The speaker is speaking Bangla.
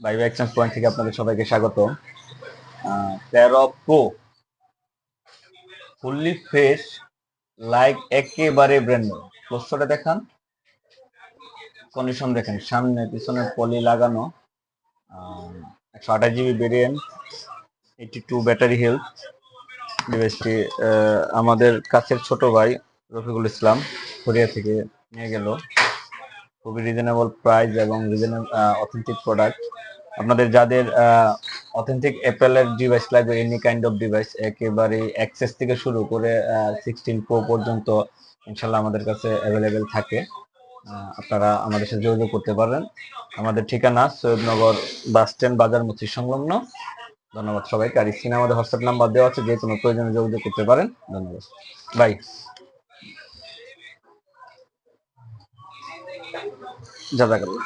বাইবা এক্সচেঞ্জ পয়েন্ট থেকে আপনাদের সবাইকে স্বাগত। 13 প্রো ফুললি ফ্রেশ, লাইক একেবারে ব্র্যান্ড নিউ। ক্লোজটা দেখান, কন্ডিশন দেখেন, সামনে পিছনে পলি লাগানো, 128 জিবি ভেরিয়েন্ট, 82 ব্যাটারি হেলথ। ডিভাইসটি আমাদের কাছের ছোট ভাই রফিকুল ইসলাম কোরিয়া থেকে নিয়ে গেল। খুবই রিজনেবল প্রাইস এবং রিজনেবল অথেন্টিক প্রোডাক্ট। আপনাদের যাদের অথেন্টিক অ্যাপেলের ডিভাইস লাগবে, এনি কাইন্ড অফ ডিভাইস, একেবারে অ্যাক্সেস থেকে শুরু করে 16 প্রো পর্যন্ত ইনশাল্লাহ আমাদের কাছে অ্যাভেলেবেল থাকে। আপনারা আমাদের সাথে যোগাযোগ করতে পারেন। আমাদের ঠিকানা সৈয়দনগর বাস স্ট্যান্ড, বাজার মসজিদ সংলগ্ন। ধন্যবাদ সবাইকে। আর স্ক্রিনে আমাদের হোয়াটসঅ্যাপ নাম্বার দেওয়া আছে, যে কোনো প্রয়োজনে যোগাযোগ করতে পারেন। ধন্যবাদ, বাই। জাযাকাল্লাহ।